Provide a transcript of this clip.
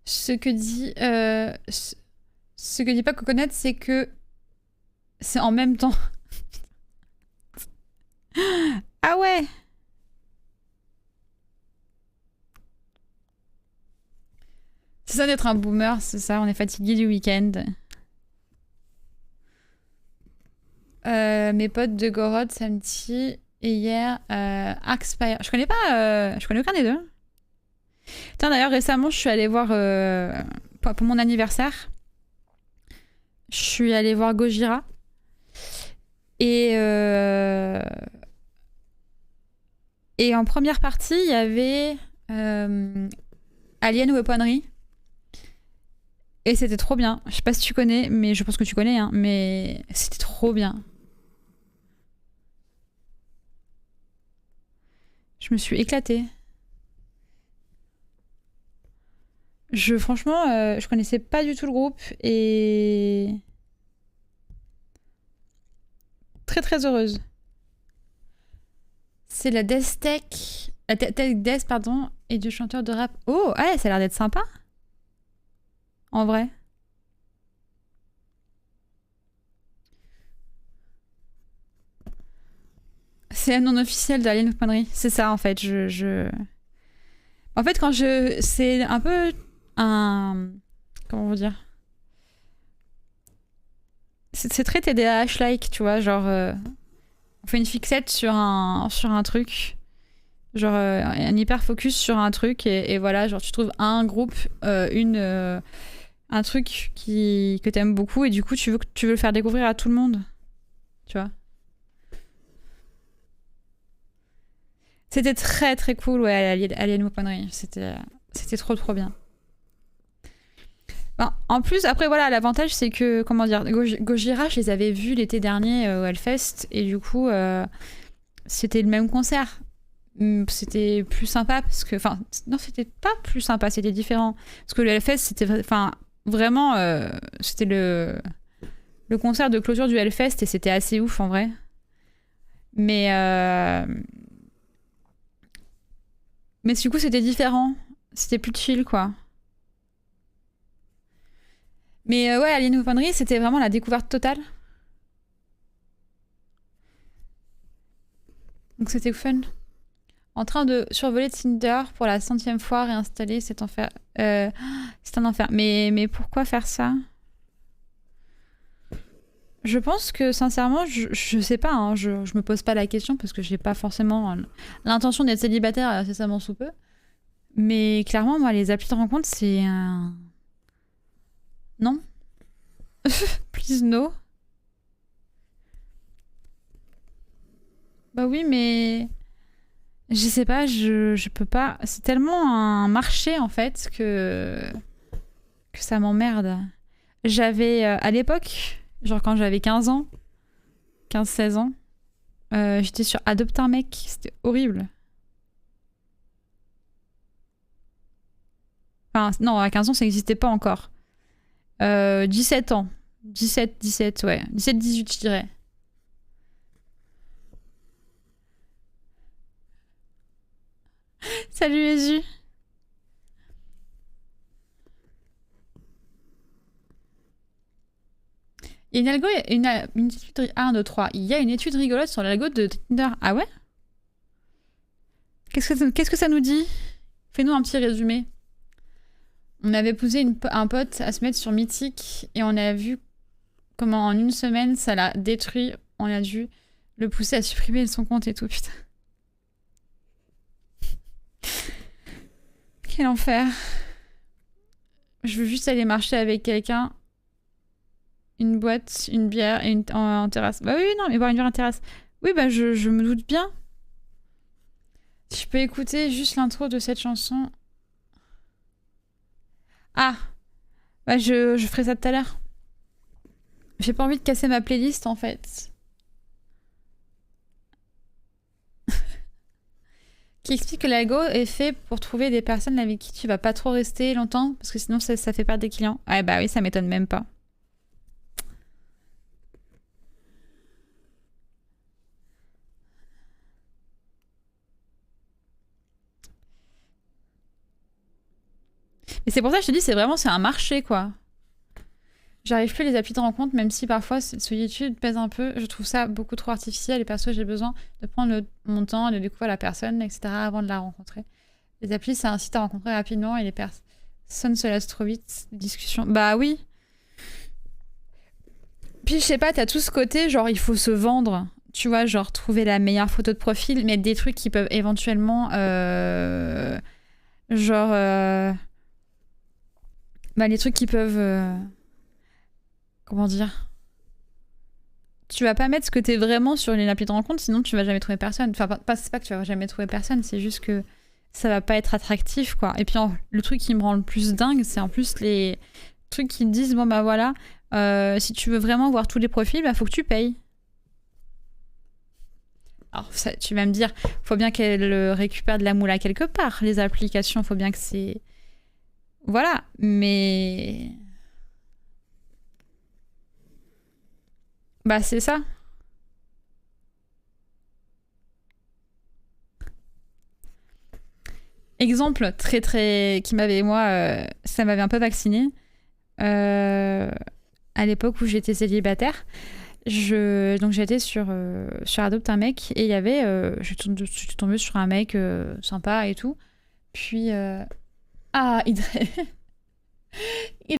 Ce que dit, ce que dit pas Coconut, c'est que c'est en même temps. Ah ouais. C'est ça d'être un boomer, c'est ça, on est fatigué du week-end. Mes potes de Gorod samedi et hier Arcspire. Je connais pas, je connais aucun des deux. Tiens, d'ailleurs, récemment, je suis allée voir pour mon anniversaire. Je suis allée voir Gojira et et en première partie, il y avait Alien Weaponry. Et c'était trop bien. Je sais pas si tu connais, mais je pense que tu connais, hein, mais c'était trop bien. Je me suis éclatée. Franchement, je connaissais pas du tout le groupe et très très heureuse. C'est la Death Tech, la Tech Death, pardon, et du chanteur de rap. Oh, ouais, ça a l'air d'être sympa, en vrai. C'est la non officielle d'Alien Weaponry. C'est ça, en fait. En fait, quand je. C'est un peu un. Comment vous dire? C'est très TDAH-like, tu vois. Genre, on fait une fixette sur un truc. Genre, un hyper focus sur un truc. Et voilà, genre, tu trouves un groupe, un truc que t'aimes beaucoup. Et du coup, tu veux le faire découvrir à tout le monde. Tu vois. C'était très très cool, ouais, Alien Weaponry. C'était trop trop bien. Ben, en plus, après, voilà, l'avantage, c'est que, comment dire, Gojira, je les avais vus l'été dernier au Hellfest, et du coup, c'était le même concert. C'était plus sympa, parce que, enfin, non, c'était pas plus sympa, c'était différent. Parce que le Hellfest, c'était, enfin, vraiment, c'était le concert de clôture du Hellfest, et c'était assez ouf, en vrai. Mais, mais du coup, c'était différent. C'était plus chill, quoi. Mais ouais, Alien Weaponry, c'était vraiment la découverte totale. Donc c'était fun. En train de survoler Tinder pour la centième fois, réinstaller cet enfer. C'est un enfer. Mais pourquoi faire ça? Je pense que sincèrement, je sais pas, hein, je me pose pas la question parce que j'ai pas forcément l'intention d'être célibataire incessamment sous peu. Mais clairement, moi, les applis de rencontre, c'est un. Non. Please no. Bah oui, mais je sais pas, je peux pas. C'est tellement un marché en fait que ça m'emmerde. J'avais à l'époque, genre quand j'avais 15 ans, 15-16 ans, j'étais sur Adopte un mec, c'était horrible. Enfin, non, à 15 ans, ça n'existait pas encore. 17 ans. 17, ouais. 17-18, je dirais. Salut Jésus. Il y a une étude. Ah, 1, 2, 3. Il y a une étude rigolote sur l'algo de Tinder. Ah ouais? Qu'est-ce que ça nous dit? Fais-nous un petit résumé. On avait poussé un pote à se mettre sur Mythique et on a vu comment en une semaine ça l'a détruit. On a dû le pousser à supprimer son compte et tout, putain. Quel enfer. Je veux juste aller marcher avec quelqu'un, une boîte, une bière et en terrasse. Bah oui, non, mais boire une bière en terrasse. Oui, bah je me doute bien. Si je peux écouter juste l'intro de cette chanson. Ah, bah je ferai ça tout à l'heure. J'ai pas envie de casser ma playlist en fait. Qui explique que l'algo est fait pour trouver des personnes avec qui tu vas pas trop rester longtemps parce que sinon ça fait perdre des clients. Ah bah oui, ça m'étonne même pas. Et c'est pour ça que je te dis, c'est un marché, quoi. J'arrive plus les applis de rencontre, même si parfois cette solitude pèse un peu. Je trouve ça beaucoup trop artificiel et perso, j'ai besoin de prendre mon temps, de découvrir la personne, etc. avant de la rencontrer. Les applis, ça incite à rencontrer rapidement et les personnes se laissent trop vite. Discussion. Bah oui. Puis je sais pas, t'as tout ce côté, genre il faut se vendre. Tu vois, genre trouver la meilleure photo de profil, mais des trucs qui peuvent éventuellement. Genre. Bah les trucs qui peuvent. Comment dire? Tu vas pas mettre ce que t'es vraiment sur les applis de rencontre, sinon tu vas jamais trouver personne. Enfin, c'est pas que tu vas jamais trouver personne, c'est juste que ça va pas être attractif, quoi. Et puis le truc qui me rend le plus dingue, c'est en plus les trucs qui te disent, bon bah voilà, si tu veux vraiment voir tous les profils, bah faut que tu payes. Alors ça, tu vas me dire, faut bien qu'elles récupèrent de la moula quelque part, les applications, faut bien que c'est... Voilà, mais... Bah c'est ça. Exemple très très qui m'avait ça m'avait un peu vacciné à l'époque où j'étais célibataire. Donc j'étais sur Adopte un mec et il y avait je suis tombée sur un mec sympa et tout. Puis il